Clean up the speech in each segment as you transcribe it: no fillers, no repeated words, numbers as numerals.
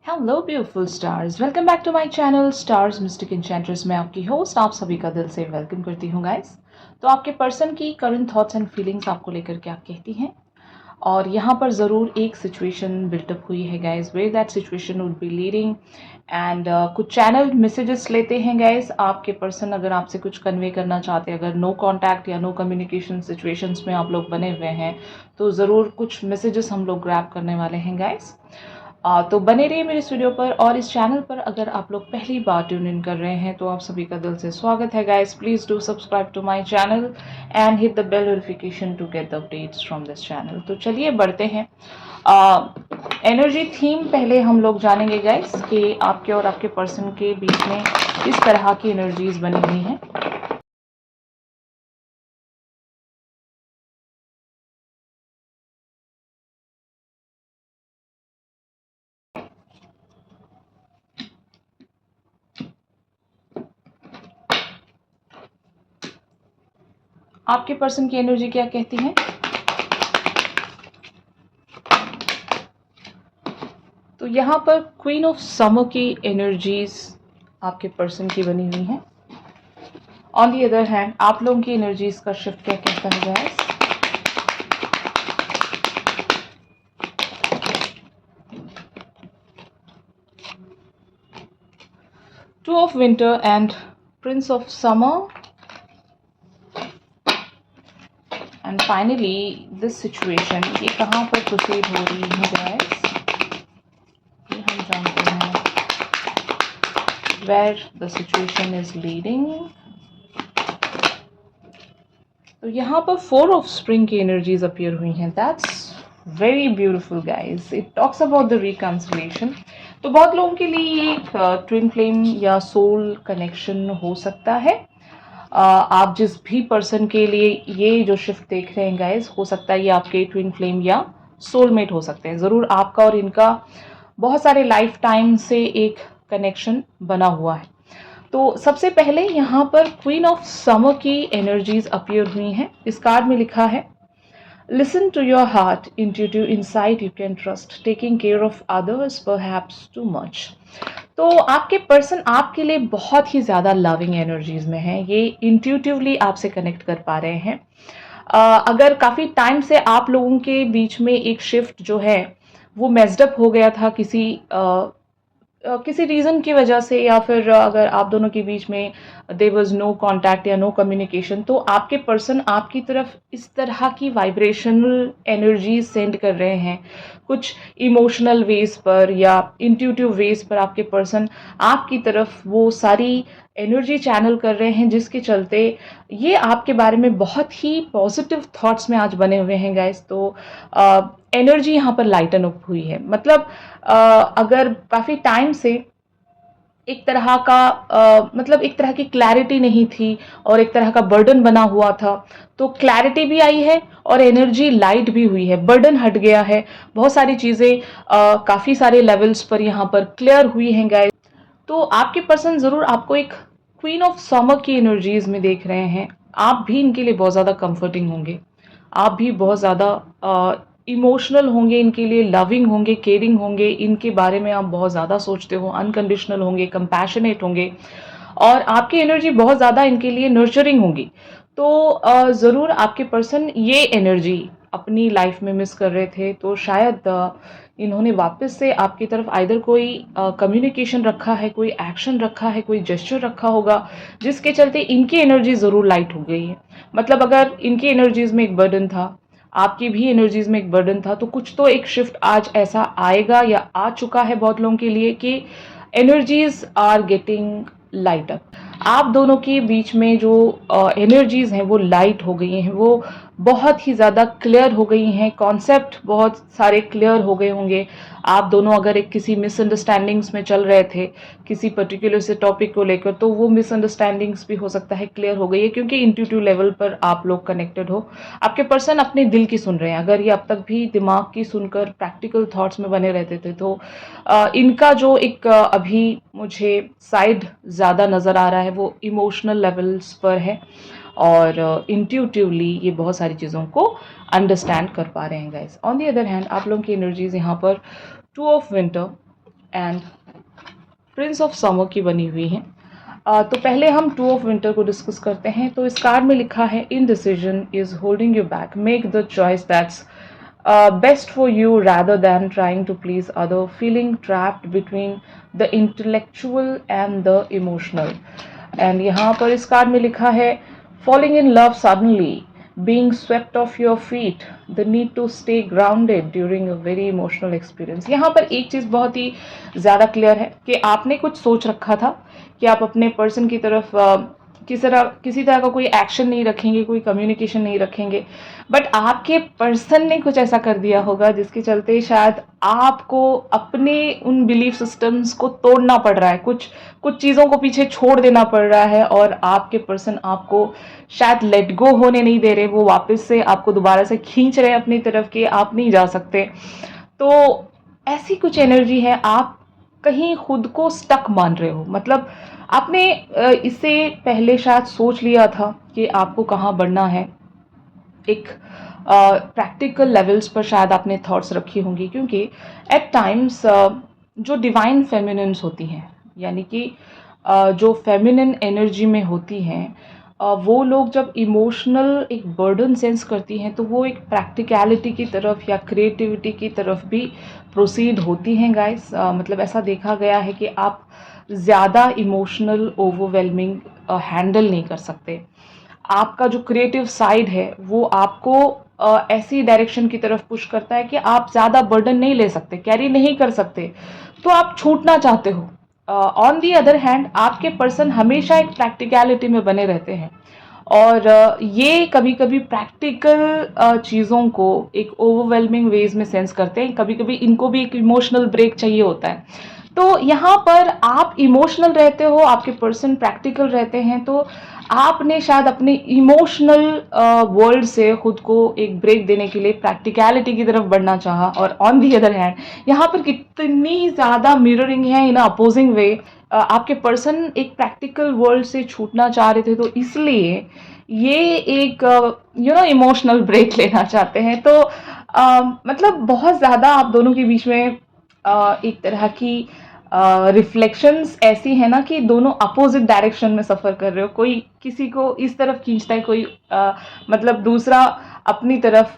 Hello beautiful stars, welcome back to my channel stars mystic enchantress. मैं आपकी host आप सभी का दिल से वेलकम करती हूँ गाइस। तो आपके पर्सन की करंट थॉट्स एंड फीलिंग्स आपको लेकर क्या कहती हैं, और यहाँ पर ज़रूर एक सिचुएशन बिल्टअप हुई है guys, where that situation would be leading and कुछ चैनल मैसेजेस लेते हैं गाइस। आपके पर्सन अगर आपसे कुछ कन्वे करना चाहते हैं, अगर नो कांटेक्ट या नो कम्युनिकेशन सिचुएशंस में आप लोग बने हुए हैं, तो ज़रूर कुछ मैसेजेस हम लोग ग्रैब करने वाले हैं गाइस। तो बने रहिए मेरे इस वीडियो पर। और इस चैनल पर अगर आप लोग पहली बार ट्यून इन कर रहे हैं तो आप सभी का दिल से स्वागत है guys. Please do subscribe to my channel and hit the bell notification to get the updates from this channel. तो चलिए बढ़ते हैं। एनर्जी थीम पहले हम लोग जानेंगे गाइस कि आपके और आपके पर्सन के बीच में किस तरह की एनर्जीज बनी हुई हैं। आपके पर्सन की एनर्जी क्या कहती है? तो यहाँ पर क्वीन ऑफ समर की एनर्जीज आपके पर्सन की बनी हुई हैं। ऑन दी अदर हैंड आप लोगों की एनर्जीज का शिफ्ट क्या कहता है guys? Two of winter and Prince of summer and finally this situation, ये कहाँ पर प्रोसीड हो रही है गाइस, ये हम जानते हैं। Where the situation is leading. तो यहाँ पर फोर ऑफ स्प्रिंग की एनर्जीज अपीयर हुई हैं। That's very beautiful guys. It talks about the reconciliation. तो बहुत लोगों के लिए ये एक ट्विन फ्लेम या सोल कनेक्शन हो सकता है। आप जिस भी पर्सन के लिए ये जो शिफ्ट देख रहे हैं गाइज, हो सकता है ये आपके ट्विन फ्लेम या सोलमेट हो सकते हैं। ज़रूर आपका और इनका बहुत सारे लाइफ टाइम से एक कनेक्शन बना हुआ है। तो सबसे पहले यहाँ पर क्वीन ऑफ समर की एनर्जीज अपीयर हुई हैं। इस कार्ड में लिखा है, listen to your heart, intuitive insight you can trust, taking care of others perhaps too much. तो आपके पर्सन आपके लिए बहुत ही ज़्यादा लविंग एनर्जीज में है। ये इंट्यूटिवली आपसे कनेक्ट कर पा रहे हैं। अगर काफ़ी टाइम से आप लोगों के बीच में एक शिफ्ट जो है वो मेस्डअप हो गया था किसी रीज़न की वजह से, या फिर अगर आप दोनों के बीच में देयर वाज नो कांटेक्ट या नो कम्युनिकेशन, तो आपके पर्सन आपकी तरफ इस तरह की वाइब्रेशनल एनर्जी सेंड कर रहे हैं। कुछ इमोशनल वेज पर या इंट्यूटिव वेज पर आपके पर्सन आपकी तरफ वो सारी एनर्जी चैनल कर रहे हैं, जिसके चलते ये आपके बारे में बहुत ही पॉजिटिव थॉट्स में आज बने हुए हैं गाइस। तो एनर्जी यहाँ पर लाइटन अप हुई है। मतलब अगर काफ़ी टाइम से एक तरह का मतलब एक तरह की क्लैरिटी नहीं थी और एक तरह का बर्डन बना हुआ था, तो क्लैरिटी भी आई है और एनर्जी लाइट भी हुई है। बर्डन हट गया है। बहुत सारी चीज़ें काफ़ी सारे लेवल्स पर यहाँ पर क्लियर हुई हैं गाइस। तो आपके पर्सन ज़रूर आपको एक क्वीन ऑफ समर की एनर्जीज में देख रहे हैं। आप भी इनके लिए बहुत ज़्यादा कंफर्टिंग होंगे। आप भी बहुत ज़्यादा इमोशनल होंगे, इनके लिए लविंग होंगे, केयरिंग होंगे, इनके बारे में आप बहुत ज़्यादा सोचते हो, अनकंडीशनल होंगे, कंपैशनेट होंगे, और आपकी एनर्जी बहुत ज़्यादा इनके लिए नर्चरिंग होगी। तो ज़रूर आपके पर्सन ये एनर्जी अपनी लाइफ में मिस कर रहे थे। तो शायद इन्होंने वापस से आपकी तरफ आइदर कोई कम्युनिकेशन रखा है, कोई एक्शन रखा है, कोई जेस्चर रखा होगा, जिसके चलते इनकी एनर्जी ज़रूर लाइट हो गई है। मतलब अगर इनकी एनर्जीज में एक बर्डन था, आपकी भी एनर्जीज में एक बर्डन था, तो कुछ तो एक शिफ्ट आज ऐसा आएगा या आ चुका है बहुत लोगों के लिए कि energies are getting light up. आप दोनों के बीच में जो एनर्जीज हैं वो लाइट हो गई हैं, वो बहुत ही ज़्यादा क्लियर हो गई हैं। कॉन्सेप्ट बहुत सारे क्लियर हो गए होंगे। आप दोनों अगर एक किसी मिसअंडरस्टैंडिंग्स में चल रहे थे किसी पर्टिकुलर से टॉपिक को लेकर, तो वो मिसअंडरस्टैंडिंग्स भी हो सकता है क्लियर हो गई है, क्योंकि इंट्यूटिव लेवल पर आप लोग कनेक्टेड हो। आपके पर्सन अपने दिल की सुन रहे हैं। अगर ये अब तक भी दिमाग की सुनकर प्रैक्टिकल थॉट्स में बने रहते थे, तो इनका जो एक अभी मुझे साइड ज़्यादा नज़र आ रहा है वो इमोशनल लेवल्स पर है, और इंट्यूटिवली ये बहुत सारी चीज़ों को अंडरस्टैंड कर पा रहे हैं guys. On the other hand आप लोगों की एनर्जीज यहाँ पर two of winter and Prince of summer की बनी हुई है। तो पहले हम टू ऑफ विंटर को डिस्कस करते हैं। तो इस कार्ड में लिखा है, indecision is holding you back, make the choice that's best for you rather than trying to please other, feeling trapped between the intellectual and the emotional। And यहाँ पर इस कार्ड में लिखा है, falling in love suddenly, being swept off your feet, the need to stay grounded during a very emotional experience। यहाँ पर एक चीज़ बहुत ही ज़्यादा क्लियर है कि आपने कुछ सोच रखा था कि आप अपने पर्सन की तरफ किसी तरह का कोई एक्शन नहीं रखेंगे, कोई कम्युनिकेशन नहीं रखेंगे, बट आपके पर्सन ने कुछ ऐसा कर दिया होगा जिसके चलते शायद आपको अपने उन बिलीफ सिस्टम्स को तोड़ना पड़ रहा है, कुछ चीज़ों को पीछे छोड़ देना पड़ रहा है, और आपके पर्सन आपको शायद लेट गो होने नहीं दे रहे, वो वापस से आपको दोबारा से खींच रहे हैं अपनी तरफ कि आप नहीं जा सकते। तो ऐसी कुछ एनर्जी है, आप कहीं खुद को स्टक मान रहे हो, मतलब आपने इससे पहले शायद सोच लिया था कि आपको कहाँ बढ़ना है, एक प्रैक्टिकल लेवल्स पर शायद आपने थॉट्स रखी होंगी, क्योंकि एट टाइम्स जो डिवाइन फेमिनिन्स होती हैं, यानी कि जो फेमिनिन एनर्जी में होती हैं, वो लोग जब इमोशनल एक बर्डन सेंस करती हैं तो वो एक प्रैक्टिकलिटी की तरफ या क्रिएटिविटी की तरफ भी प्रोसीड होती हैं गाइस। मतलब ऐसा देखा गया है कि आप ज़्यादा इमोशनल ओवरवेलमिंग हैंडल नहीं कर सकते। आपका जो क्रिएटिव साइड है वो आपको ऐसी डायरेक्शन की तरफ पुश करता है कि आप ज़्यादा बर्डन नहीं ले सकते, कैरी नहीं कर सकते, तो आप छूटना चाहते हो। ऑन दी अदर हैंड आपके पर्सन हमेशा एक प्रैक्टिकलिटी में बने रहते हैं, और ये कभी कभी प्रैक्टिकल चीज़ों को एक ओवरवेलमिंग वेज में सेंस करते हैं, कभी कभी इनको भी एक इमोशनल ब्रेक चाहिए होता है। तो यहाँ पर आप इमोशनल रहते हो, आपके पर्सन प्रैक्टिकल रहते हैं, तो आपने शायद अपने इमोशनल वर्ल्ड से खुद को एक ब्रेक देने के लिए प्रैक्टिकलिटी की तरफ बढ़ना चाहा। और ऑन दी अदर हैंड यहाँ पर कितनी ज़्यादा मिररिंग है इन अपोजिंग वे। आपके पर्सन एक प्रैक्टिकल वर्ल्ड से छूटना चाह रहे थे, तो इसलिए ये एक इमोशनल ब्रेक लेना चाहते हैं। तो मतलब बहुत ज़्यादा आप दोनों के बीच में एक तरह की रिफ्लेक्शंस ऐसी है ना कि दोनों अपोजिट डायरेक्शन में सफ़र कर रहे हो, कोई किसी को इस तरफ खींचता है, कोई मतलब दूसरा अपनी तरफ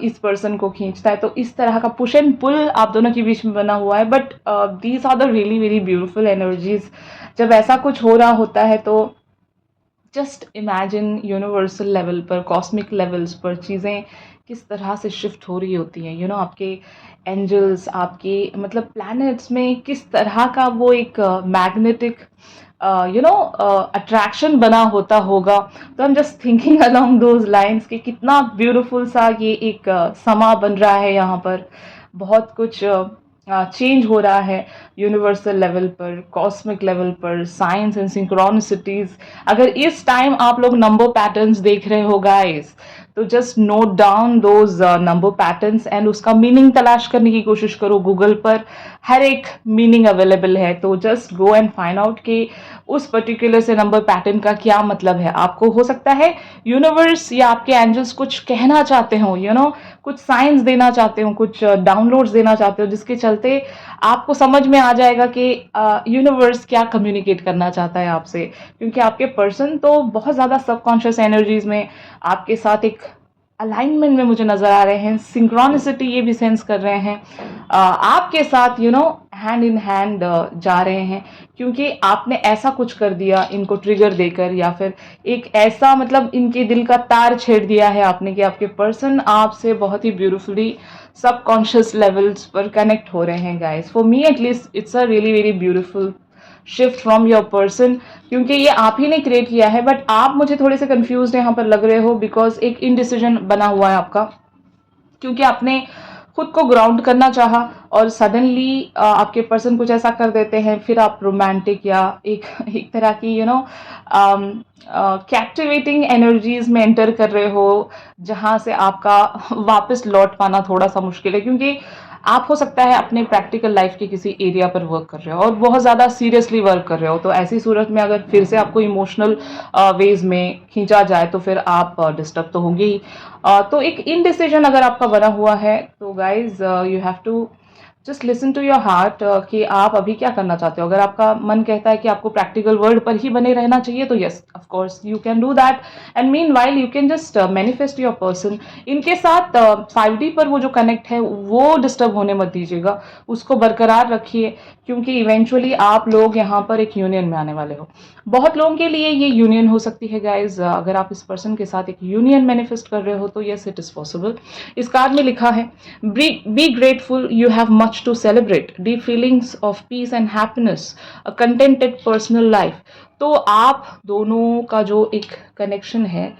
इस पर्सन को खींचता है, तो इस तरह का पुश एंड पुल आप दोनों के बीच में बना हुआ है। But these are the really very beautiful energies. जब ऐसा कुछ हो रहा होता है तो जस्ट इमेजिन यूनिवर्सल लेवल पर, कॉस्मिक लेवल्स पर चीज़ें किस तरह से शिफ्ट हो रही होती हैं। आपके एंजल्स, आपके मतलब प्लैनेट्स में किस तरह का वो एक मैग्नेटिक अट्रैक्शन बना होता होगा। तो I am just thinking along those lines कि कितना ब्यूटीफुल सा ये एक समा बन रहा है यहाँ पर। बहुत कुछ चेंज हो रहा है यूनिवर्सल लेवल पर, कॉस्मिक लेवल पर, साइंस एंड सिंक्रोनिसिटीज। अगर इस टाइम आप लोग नंबर पैटर्न्स देख रहे हो गाइस, तो just note down those number patterns and उसका मीनिंग तलाश करने की कोशिश करो। गूगल पर हर एक मीनिंग अवेलेबल है, तो just go and find out कि उस पर्टिकुलर से नंबर पैटर्न का क्या मतलब है। आपको हो सकता है यूनिवर्स या आपके एंजल्स कुछ कहना चाहते हो, कुछ साइंस देना चाहते हो, कुछ डाउनलोड्स देना चाहते हो, जिसके चलते आपको समझ में आ जाएगा कि यूनिवर्स क्या कम्युनिकेट करना चाहता है आपसे। क्योंकि आपके पर्सन तो बहुत ज़्यादा सबकॉन्शियस एनर्जीज में आपके साथ एक अलाइनमेंट में मुझे नज़र आ रहे हैं, सिंक्रोनिसिटी ये भी सेंस कर रहे हैं, आपके साथ हैंड इन हैंड जा रहे हैं, क्योंकि आपने ऐसा कुछ कर दिया इनको ट्रिगर देकर, या फिर एक ऐसा मतलब इनके दिल का तार छेड़ दिया है आपने कि आपके पर्सन आपसे बहुत ही ब्यूटीफुली सबकॉन्शियस लेवल्स पर कनेक्ट हो रहे हैं guys. For me at least it's a really very beautiful shift from your person, क्योंकि ये आप ही ने क्रिएट किया है, बट आप मुझे थोड़े से कंफ्यूज यहाँ पर लग रहे हो, बिकॉज एक इनडिसीजन बना हुआ है आपका, क्योंकि आपने खुद को ग्राउंड करना चाहा और सडनली आपके पर्सन कुछ ऐसा कर देते हैं, फिर आप रोमांटिक या एक तरह की कैप्टिवेटिंग एनर्जीज में एंटर कर रहे हो, जहाँ से आपका वापस लौट पाना थोड़ा सा मुश्किल है। क्योंकि आप हो सकता है अपने प्रैक्टिकल लाइफ के किसी एरिया पर वर्क कर रहे हो और बहुत ज़्यादा सीरियसली वर्क कर रहे हो, तो ऐसी सूरत में अगर फिर से आपको इमोशनल वेज में खींचा जाए तो फिर आप डिस्टर्ब तो होंगे ही। तो एक इनडिसीजन अगर आपका बना हुआ है तो guys you have to just listen to your heart कि आप अभी क्या करना चाहते हो। अगर आपका मन कहता है कि आपको प्रैक्टिकल वर्ल्ड पर ही बने रहना चाहिए तो yes of course you can do that, and mean while you can just manifest your person. इनके साथ 5D पर वो जो कनेक्ट है वो डिस्टर्ब होने मत दीजिएगा, उसको बरकरार रखिए, क्योंकि इवेंचुअली आप लोग यहाँ पर एक यूनियन में आने वाले हो। बहुत लोगों के लिए ये यूनियन हो सकती है गाइज। अगर आप इस पर्सन के साथ एक यूनियन मैनिफेस्ट कर रहे हो तो यस इट इज पॉसिबल। इस कार्ड में लिखा है be grateful, you have much to celebrate, deep feelings of peace and happiness, a contented personal life। तो आप दोनों का जो एक कनेक्शन है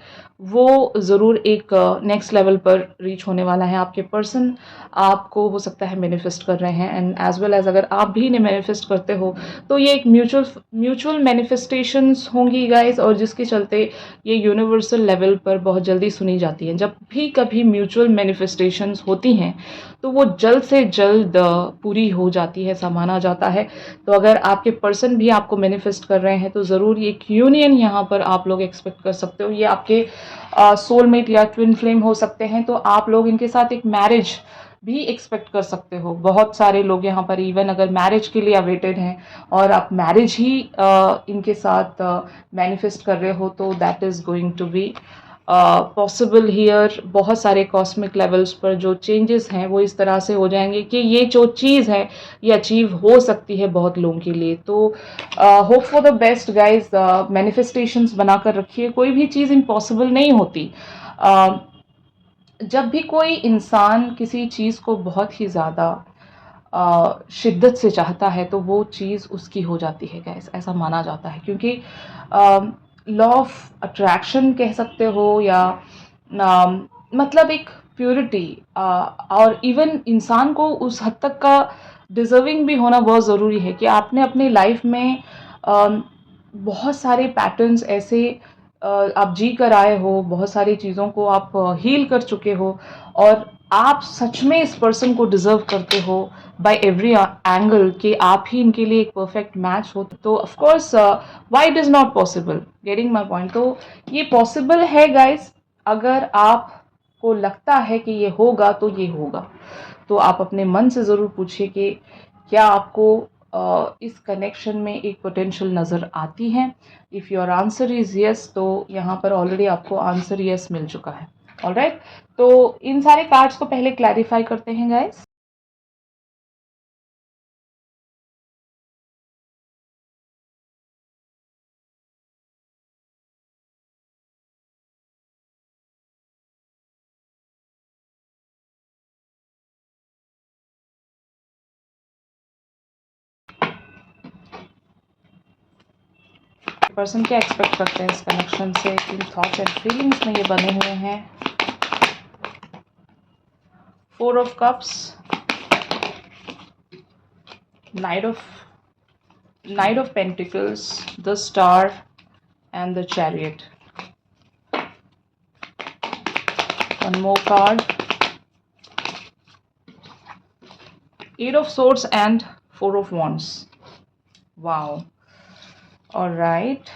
वो ज़रूर एक नेक्स्ट लेवल पर रीच होने वाला है। आपके पर्सन आपको हो सकता है मैनिफेस्ट कर रहे हैं, एंड एज वेल एज अगर आप भी इन्हें मैनिफेस्ट करते हो तो ये एक म्यूचुअल मैनिफेस्टेशंस होंगी गाइस, और जिसके चलते ये यूनिवर्सल लेवल पर बहुत जल्दी सुनी जाती हैं। जब भी कभी म्यूचुअल मैनिफेस्टेशंस होती हैं तो वो जल्द से जल्द पूरी हो जाती है, ऐसा माना जाता है। तो अगर आपके पर्सन भी आपको मैनिफेस्ट कर रहे हैं तो ज़रूर एक यूनियन यहाँ पर आप लोग एक्सपेक्ट कर सकते हो। ये आपके सोलमेट या ट्विन फ्लेम हो सकते हैं, तो आप लोग इनके साथ एक मैरिज भी एक्सपेक्ट कर सकते हो। बहुत सारे लोग यहाँ पर इवन अगर मैरिज के लिए अवेटेड हैं और आप मैरिज ही इनके साथ मैनिफेस्ट कर रहे हो तो that is going to be possible here. बहुत सारे कॉस्मिक लेवल्स पर जो चेंजेस हैं वो इस तरह से हो जाएंगे कि ये जो चीज़ है ये अचीव हो सकती है बहुत लोगों के लिए। तो hope for the best guys, manifestations बनाकर रखिए, कोई भी चीज़ इम्पॉसिबल नहीं होती। जब भी कोई इंसान किसी चीज़ को बहुत ही ज़्यादा शिद्दत से चाहता है तो वो चीज़ उसकी हो जाती है गाइस, ऐसा माना जाता है। क्योंकि लॉ ऑफ अट्रैक्शन कह सकते हो या मतलब एक प्योरिटी, और इवन इंसान को उस हद तक का डिज़र्विंग भी होना बहुत ज़रूरी है कि आपने अपनी लाइफ में बहुत सारे पैटर्न्स ऐसे आप जी कर आए हो, बहुत सारी चीज़ों को आप हील कर चुके हो, और आप सच में इस पर्सन को डिज़र्व करते हो बाय एवरी एंगल कि आप ही इनके लिए एक परफेक्ट मैच हो। तो of course why it is not possible, getting my point. तो ये पॉसिबल है गाइस, अगर आपको लगता है कि ये होगा तो ये होगा। तो आप अपने मन से ज़रूर पूछिए कि क्या आपको इस कनेक्शन में एक पोटेंशियल नज़र आती है। If your answer is yes तो यहाँ पर ऑलरेडी आपको आंसर यस मिल चुका है। ऑलराइट, तो इन सारे कार्ड्स को पहले क्लैरिफाई करते हैं गाइस। पर्सन क्या एक्सपेक्ट करते हैं इस कनेक्शन से, किन थॉट्स एंड फीलिंग्स में ये बने हुए हैं। 4 of cups, night of pentacles, the star and the chariot. One more card, 8 of swords and 4 of wands। Wow, alright.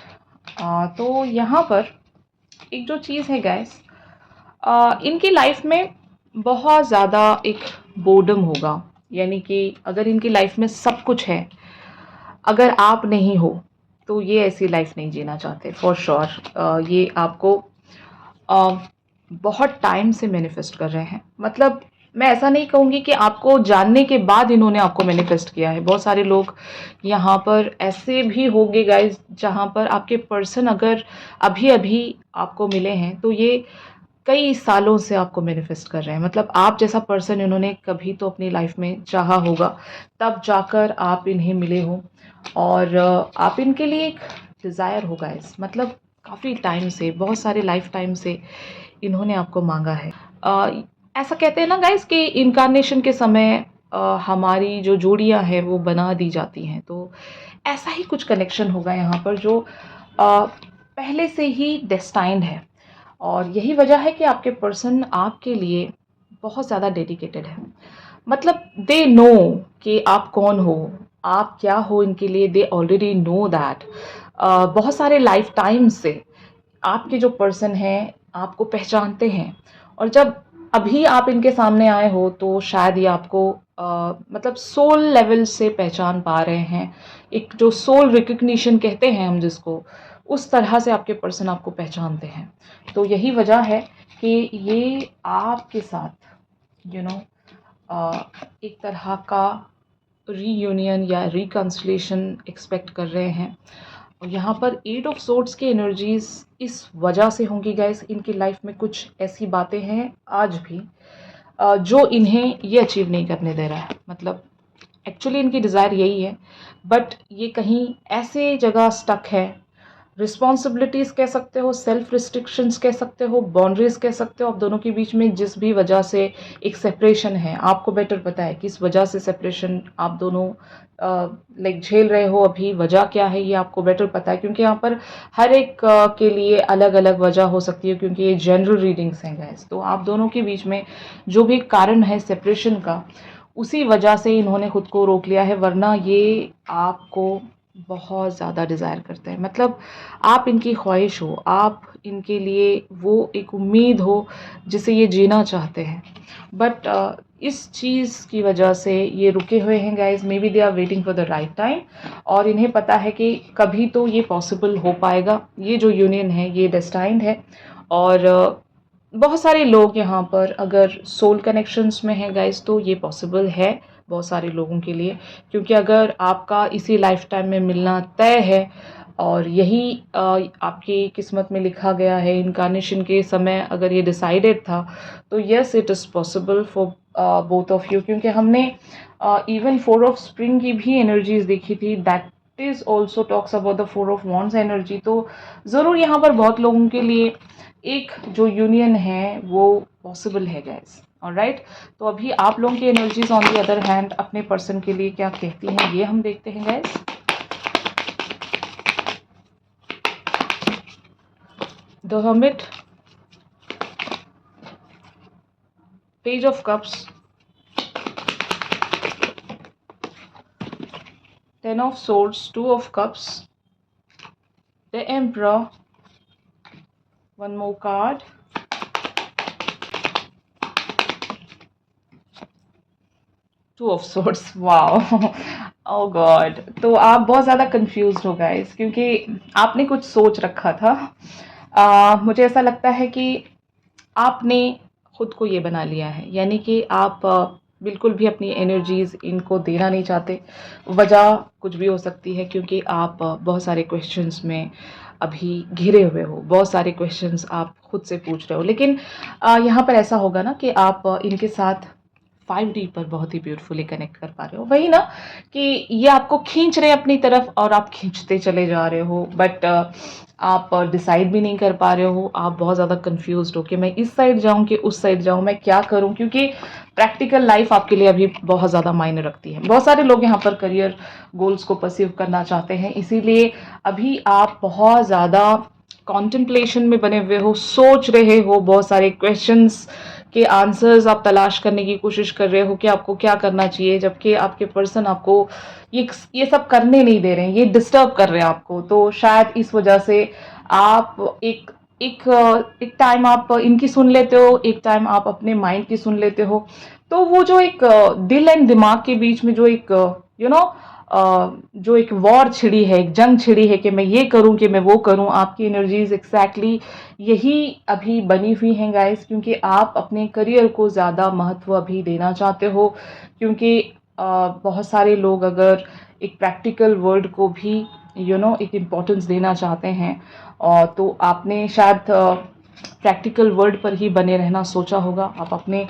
तो यहाँ पर एक जो चीज़ है गाइस, इनकी लाइफ में बहुत ज़्यादा एक बोर्डम होगा, यानी कि अगर इनकी लाइफ में सब कुछ है, अगर आप नहीं हो तो ये ऐसी लाइफ नहीं जीना चाहते फॉर श्योर। ये आपको बहुत टाइम से मैनिफेस्ट कर रहे हैं। मतलब मैं ऐसा नहीं कहूँगी कि आपको जानने के बाद इन्होंने आपको मैनिफेस्ट किया है। बहुत सारे लोग यहाँ पर ऐसे भी होंगे गाइज जहाँ पर आपके पर्सन अगर अभी अभी आपको मिले हैं तो ये कई सालों से आपको मैनिफेस्ट कर रहे हैं। मतलब आप जैसा पर्सन इन्होंने कभी तो अपनी लाइफ में चाहा होगा, तब जाकर आप इन्हें मिले हो, और आप इनके लिए एक डिज़ायर हो गाइस। मतलब काफ़ी टाइम से, बहुत सारे लाइफ टाइम से इन्होंने आपको मांगा है। ऐसा कहते हैं ना गाइस कि इनकारनेशन के समय हमारी जो जोड़ियां हैं वो बना दी जाती हैं। तो ऐसा ही कुछ कनेक्शन होगा यहाँ पर जो पहले से ही डेस्टाइंड है, और यही वजह है कि आपके पर्सन आपके लिए बहुत ज़्यादा डेडिकेटेड है। मतलब दे नो कि आप कौन हो, आप क्या हो इनके लिए, दे ऑलरेडी नो दैट। बहुत सारे लाइफ टाइम से आपके जो पर्सन हैं आपको पहचानते हैं, और जब अभी आप इनके सामने आए हो तो शायद ये आपको मतलब सोल लेवल से पहचान पा रहे हैं, एक जो सोल रिकग्निशन कहते हैं हम जिसको, उस तरह से आपके पर्सन आपको पहचानते हैं। तो यही वजह है कि ये आपके साथ एक तरह का रीयूनियन या रिकन्सिलेशन एक्सपेक्ट कर रहे हैं। और यहाँ पर 8 ऑफ सोर्ड्स की एनर्जीज इस वजह से होंगी गाइस, इनकी लाइफ में कुछ ऐसी बातें हैं आज भी जो इन्हें ये अचीव नहीं करने दे रहा है। मतलब एक्चुअली इनकी डिज़ायर यही है, बट ये कहीं ऐसे जगह स्टक है। रिस्पॉन्सिबिलिटीज़ कह सकते हो, सेल्फ रिस्ट्रिक्शंस कह सकते हो, बाउंड्रीज कह सकते हो, आप दोनों के बीच में जिस भी वजह से एक सेपरेशन है, आपको बेटर पता है किस वजह से सेपरेशन आप दोनों लाइक झेल रहे हो। अभी वजह क्या है ये आपको बेटर पता है, क्योंकि यहाँ पर हर एक के लिए अलग अलग वजह हो सकती है, क्योंकि ये जनरल रीडिंग्स हैं गाइस। तो आप दोनों के बीच में जो भी कारण है सेपरेशन का, उसी वजह से इन्होंने खुद को रोक लिया है, वरना ये आपको बहुत ज़्यादा डिज़ायर करते हैं। मतलब आप इनकी ख्वाहिश हो, आप इनके लिए वो एक उम्मीद हो जिसे ये जीना चाहते हैं। बट इस चीज़ की वजह से ये रुके हुए हैं guys. Maybe they are waiting for the right time, और इन्हें पता है कि कभी तो ये पॉसिबल हो पाएगा। ये जो यूनियन है ये डेस्टाइंड है। और बहुत सारे लोग यहाँ पर अगर सोल कनेक्शंस में हैं गाइज, तो ये पॉसिबल है बहुत सारे लोगों के लिए, क्योंकि अगर आपका इसी लाइफ टाइम में मिलना तय है और यही आपकी किस्मत में लिखा गया है, इनकारनेशन के समय अगर ये डिसाइडेड था, तो yes it is possible for both of you. क्योंकि हमने इवन 4 ऑफ स्प्रिंग की भी एनर्जीज देखी थी, that is also talks about the 4 of wands energy. तो ज़रूर यहाँ पर बहुत लोगों के लिए एक जो यूनियन है वो पॉसिबल है गाइस। ऑलराइट, तो अभी आप लोगों की energies on the other hand अपने पर्सन के लिए क्या कहती हैं ये हम देखते हैं guys. The hermit, page of cups, 10 of swords, 2 of cups, the emperor, one more card, two of swords. Wow, oh God. तो आप बहुत ज़्यादा कंफ्यूज हो गाइस, क्योंकि आपने कुछ सोच रखा था। मुझे ऐसा लगता है कि आपने खुद को ये बना लिया है, यानी कि आप बिल्कुल भी अपनी एनर्जीज इनको देना नहीं चाहते। वजह कुछ भी हो सकती है, क्योंकि आप बहुत सारे क्वेश्चंस में अभी घिरे हुए हो, बहुत सारे क्वेश्चंस आप खुद से पूछ रहे हो। लेकिन यहाँ पर ऐसा होगा ना कि आप इनके साथ 5D पर बहुत ही ब्यूटीफुली कनेक्ट कर पा रहे हो। वही ना कि ये आपको खींच रहे हैं अपनी तरफ और आप खींचते चले जा रहे हो, बट आप डिसाइड भी नहीं कर पा रहे हो। आप बहुत ज़्यादा कंफ्यूज्ड हो कि मैं इस साइड जाऊं कि उस साइड जाऊं, मैं क्या करूं, क्योंकि प्रैक्टिकल लाइफ आपके लिए अभी बहुत ज़्यादा मायने रखती है। बहुत सारे लोग यहाँ पर करियर गोल्स को परसीव करना चाहते हैं, इसीलिए अभी आप बहुत ज़्यादा कॉन्टेम्पलेशन में बने हुए हो, सोच रहे हो, बहुत सारे क्वेश्चंस के आंसर्स आप तलाश करने की कोशिश कर रहे हो कि आपको क्या करना चाहिए, जबकि आपके पर्सन आपको ये सब करने नहीं दे रहे हैं, ये डिस्टर्ब कर रहे हैं आपको। तो शायद इस वजह से आप एक एक एक टाइम आप इनकी सुन लेते हो, एक टाइम आप अपने माइंड की सुन लेते हो। तो वो जो एक दिल एंड दिमाग के बीच में जो एक जो एक वॉर छिड़ी है, एक जंग छिड़ी है कि मैं ये करूं कि मैं वो करूं, आपकी एनर्जीज एग्जैक्टली यही अभी बनी हुई हैं गाइस। क्योंकि आप अपने करियर को ज़्यादा महत्व अभी देना चाहते हो, क्योंकि बहुत सारे लोग अगर एक प्रैक्टिकल वर्ल्ड को भी एक इम्पोर्टेंस देना चाहते हैं, और तो आपने शायद प्रैक्टिकल वर्ल्ड पर ही बने रहना सोचा होगा। आप अपने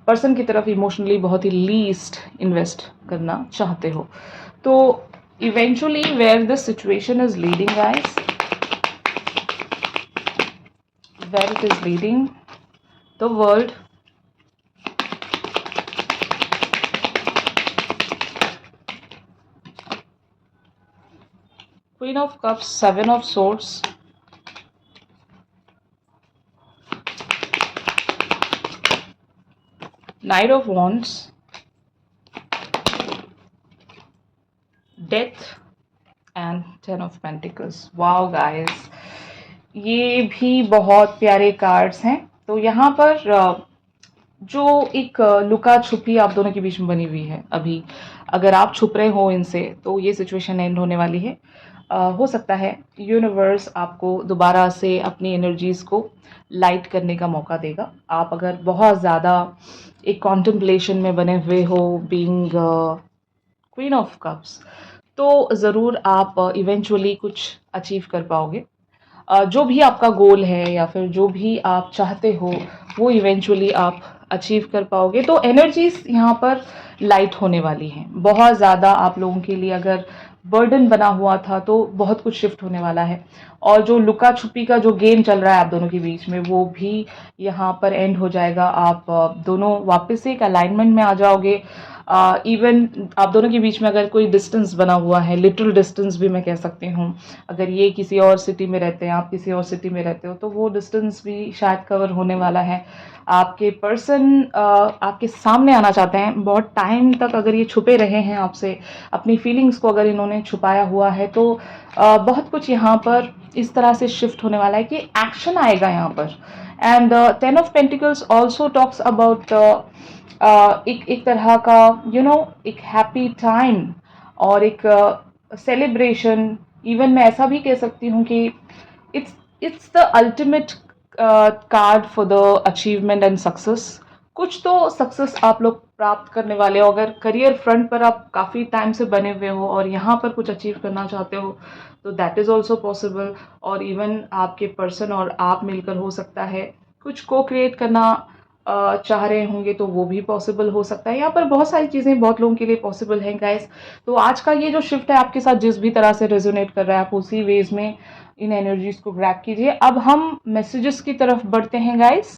पर्सन की तरफ इमोशनली बहुत ही लीस्ट इन्वेस्ट करना चाहते हो। तो eventually where this situation is leading guys, where it is leading, the world, Queen of Cups, 7 of Swords, Knight of Wands, Death and 10 of Pentacles. Wow guys, ये भी बहुत प्यारे कार्ड्स हैं। तो यहाँ पर जो एक लुका छुपी आप दोनों के बीच में बनी हुई है अभी, अगर आप छुप रहे हो इनसे तो ये सिचुएशन एंड होने वाली है। हो सकता है यूनिवर्स आपको दोबारा से अपनी एनर्जीज को लाइट करने का मौका देगा। आप अगर बहुत ज़्यादा एक कॉन्टेम्पलेशन में बने हुए हो, बीइंग क्वीन ऑफ कप्स, तो ज़रूर आप इवेंचुअली कुछ अचीव कर पाओगे। जो भी आपका गोल है या फिर जो भी आप चाहते हो वो इवेंचुअली आप अचीव कर पाओगे। तो एनर्जीज यहाँ पर लाइट होने वाली हैं। बहुत ज़्यादा आप लोगों के लिए अगर बर्डन बना हुआ था तो बहुत कुछ शिफ्ट होने वाला है। और जो लुका छुपी का जो गेम चल रहा है आप दोनों के बीच में वो भी यहाँ पर एंड हो जाएगा। आप दोनों वापस से एक अलाइनमेंट में आ जाओगे। इवन आप दोनों के बीच में अगर कोई डिस्टेंस बना हुआ है, लिटिल डिस्टेंस भी मैं कह सकती हूँ, अगर ये किसी और सिटी में रहते हैं, आप किसी और सिटी में रहते हो, तो वो डिस्टेंस भी शायद कवर होने वाला है। आपके पर्सन आपके सामने आना चाहते हैं। बहुत टाइम तक अगर ये छुपे रहे हैं आपसे, अपनी फीलिंग्स को अगर इन्होंने छुपाया हुआ है, तो बहुत कुछ यहाँ पर इस तरह से शिफ्ट होने वाला है कि एक्शन आएगा यहाँ पर। And 10 of pentacles also talks about एक एक तरह का एक हैप्पी टाइम और एक सेलिब्रेशन। इवन मैं ऐसा भी कह सकती हूँ कि it's it's the ultimate card for the achievement and success. कुछ तो सक्सेस आप लोग प्राप्त करने वाले हो। अगर करियर फ्रंट पर आप काफ़ी टाइम से बने हुए हो और यहाँ पर कुछ अचीव करना चाहते हो तो दैट इज़ ऑल्सो पॉसिबल। और इवन आपके पर्सन और आप मिलकर हो सकता है कुछ को क्रिएट करना चाह रहे होंगे तो वो भी पॉसिबल हो सकता है। यहाँ पर बहुत सारी चीज़ें बहुत लोगों के लिए पॉसिबल हैं गाइस। तो आज का ये जो शिफ्ट है आपके साथ जिस भी तरह से रेजोनेट कर रहा है, आप उसी वेज में इन एनर्जीज को ग्रैब कीजिए। अब हम मैसेजेस की तरफ बढ़ते हैं गाइस।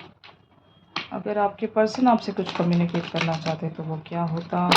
अगर आपके पर्सन आपसे कुछ कम्युनिकेट करना चाहते हैं तो वो क्या होता।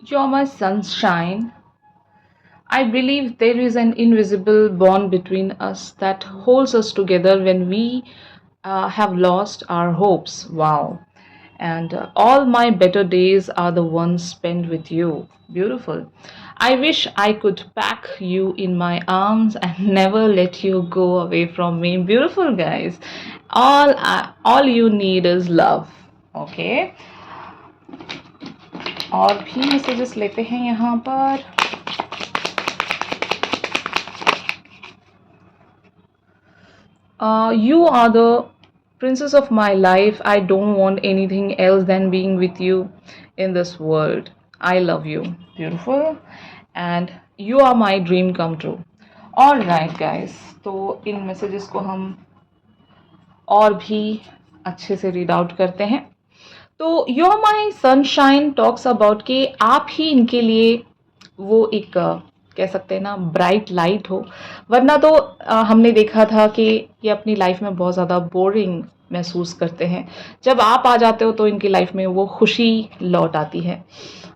You're my sunshine. I believe there is an invisible bond between us that holds us together when we have lost our hopes. Wow. And all my better days are the ones spent with you. Beautiful. I wish I could pack you in my arms and never let you go away from me. Beautiful, guys. All you need is love. Okay. और भी messages लेते हैं यहाँ पर। You are the princess of my life. I don't want anything else than being with you in this world. I love you. Beautiful. And you are my dream come true. All right guys, तो इन messages को हम और भी अच्छे से read out करते हैं। तो your my sunshine talks about कि आप ही इनके लिए वो एक कह सकते हैं ना ब्राइट लाइट हो। वरना तो हमने देखा था कि ये अपनी लाइफ में बहुत ज़्यादा बोरिंग महसूस करते हैं। जब आप आ जाते हो तो इनकी लाइफ में वो खुशी लौट आती है।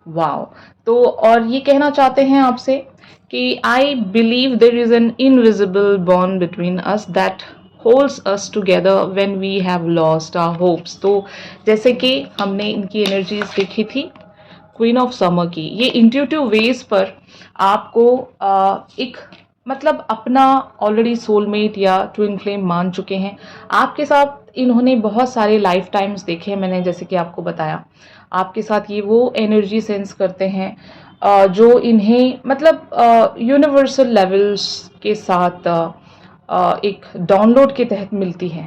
वाओ। तो और ये कहना चाहते हैं आपसे कि I believe there is an invisible bond between us that holds us together when we have lost our hopes। तो जैसे कि हमने इनकी एनर्जीज देखी थी क्वीन ऑफ समर की, ये इंट्यूटिव वेज पर आपको एक मतलब अपना ऑलरेडी सोलमेट या ट्विन फ्लेम मान चुके हैं। आपके साथ इन्होंने बहुत सारे लाइफ टाइम्स देखे हैं। मैंने जैसे कि आपको बताया आपके साथ ये वो एनर्जी सेंस करते हैं जो इन्हें मतलब यूनिवर्सल लेवल्स के साथ एक डाउनलोड के तहत मिलती है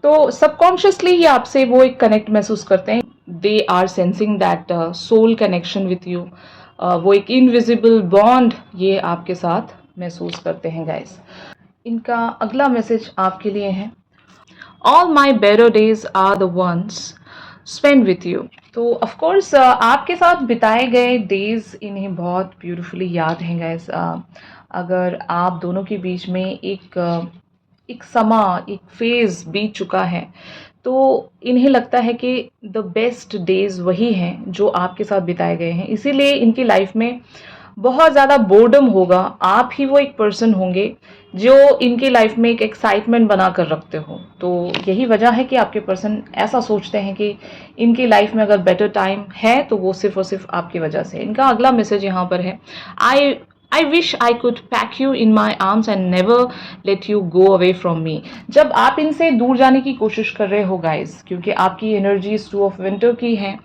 तो सबकॉन्शियसली ये आपसे वो एक कनेक्ट महसूस करते हैं। They are sensing that soul connection with you. वो एक इनविजिबल बॉन्ड ये आपके साथ महसूस करते हैं गाइस। इनका अगला मैसेज आपके लिए है, all my better days are the ones spend with you. तो ऑफकोर्स आपके साथ बिताए गए डेज इन्हें बहुत ब्यूटिफुली याद हैं गाइस। अगर आप दोनों के बीच में एक एक समा, एक फ़ेज़ बीत चुका है, तो इन्हें लगता है कि द बेस्ट डेज़ वही हैं जो आपके साथ बिताए गए हैं। इसीलिए इनकी लाइफ़ में बहुत ज़्यादा बोर्डम होगा, आप ही वो एक पर्सन होंगे जो इनकी लाइफ़ में एक एक्साइटमेंट बना कर रखते हो। तो यही वजह है कि आपके पर्सन ऐसा सोचते हैं कि इनकी लाइफ़ में अगर बेटर टाइम है तो वो सिर्फ़ और सिर्फ़ आपकी वजह से है। इनका अगला मैसेज यहाँ पर है, आई I wish I could pack you in my arms and never let you go away from me। जब आप इनसे दूर जाने की कोशिश कर रहे हो गाइस, क्योंकि आपकी एनर्जीज टू ऑफ विंटर की हैं,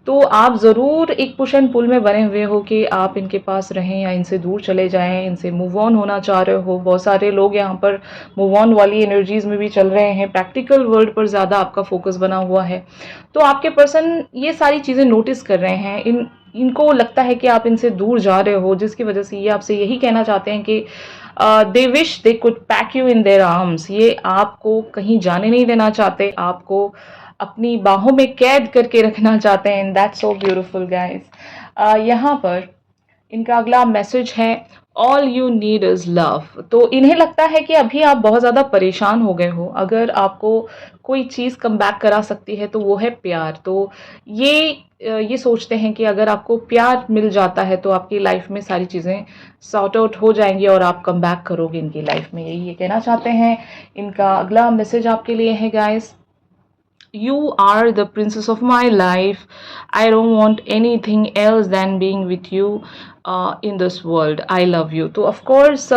तो आप ज़रूर एक पुश एंड पुल में बने हुए हो कि आप इनके पास रहें या इनसे दूर चले जाएं, इनसे मूव ऑन होना चाह रहे हो। बहुत सारे लोग यहाँ पर मूव ऑन वाली एनर्जीज में भी चल रहे हैं, प्रैक्टिकल वर्ल्ड पर ज़्यादा आपका फोकस बना हुआ है। तो आपके पर्सन ये सारी चीज़ें नोटिस कर रहे हैं, इनको लगता है कि आप इनसे दूर जा रहे हो, जिसकी वजह से ये आपसे यही कहना चाहते हैं कि they wish they could pack you in their arms. ये आपको कहीं जाने नहीं देना चाहते, आपको अपनी बाहों में कैद करके रखना चाहते हैं। That's so beautiful guys. यहाँ पर इनका अगला मैसेज है, all you need is love. तो इन्हें लगता है कि अभी आप बहुत ज़्यादा परेशान हो गए हो, अगर आपको कोई चीज़ कम बैक करा सकती है तो वो है प्यार। तो ये सोचते हैं कि अगर आपको प्यार मिल जाता है तो आपकी लाइफ में सारी चीज़ें सॉर्ट आउट हो जाएंगी और आप कम बैक करोगे इनकी लाइफ में, यही ये कहना चाहते हैं। इनका अगला मैसेज आपके लिए है guys, you are the princess of my life. I don't want anything else than being with you in this world. I love you. तो of course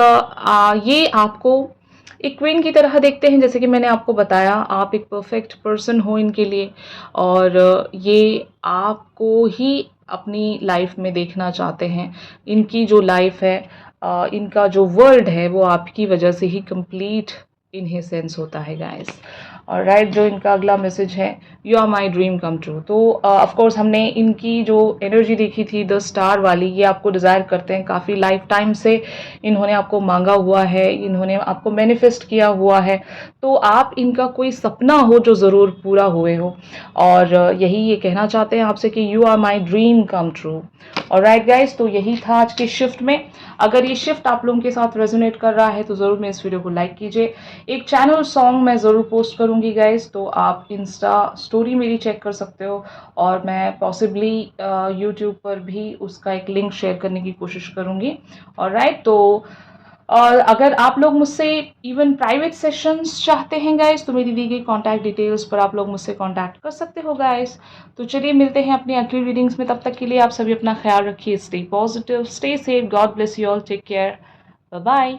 ये आपको एक क्वीन की तरह देखते हैं, जैसे कि मैंने आपको बताया, आप एक परफेक्ट पर्सन हो इनके लिए, और ये आपको ही अपनी लाइफ में देखना चाहते हैं। इनकी जो लाइफ है, इनका जो वर्ल्ड है, वो आपकी वजह से ही कंप्लीट इन्हें सेंस होता है गाइस। और राइट, जो इनका अगला मैसेज है, you are my dream come true. तो ऑफ कोर्स हमने इनकी जो एनर्जी देखी थी द स्टार वाली, ये आपको डिज़ायर करते हैं, काफ़ी लाइफ टाइम से इन्होंने आपको मांगा हुआ है, इन्होंने आपको मैनिफेस्ट किया हुआ है। तो आप इनका कोई सपना हो जो ज़रूर पूरा हुए हो, और यही ये कहना चाहते हैं आपसे कि you are my dream come true. All right guys, तो यही था आज की शिफ्ट में। अगर ये शिफ्ट आप लोगों के साथ रेजोनेट कर रहा है तो ज़रूर मैं इस वीडियो को लाइक कीजिए। एक चैनल सॉन्ग मैं ज़रूर पोस्ट करूँगी गाइज, तो आप इंस्टा स्टोरी मेरी चेक कर सकते हो, और मैं पॉसिबली यूट्यूब पर भी उसका एक लिंक शेयर करने की कोशिश करूँगी। और राइट, तो और अगर आप लोग मुझसे इवन प्राइवेट सेशंस चाहते हैं गाइस, तो मेरी दी गई कॉन्टैक्ट डिटेल्स पर आप लोग मुझसे कॉन्टैक्ट कर सकते हो गाइस। तो चलिए मिलते हैं अपनी अगली रीडिंग्स में, तब तक के लिए आप सभी अपना ख्याल रखिए, stay positive, stay safe, God bless you all, take care, bye bye.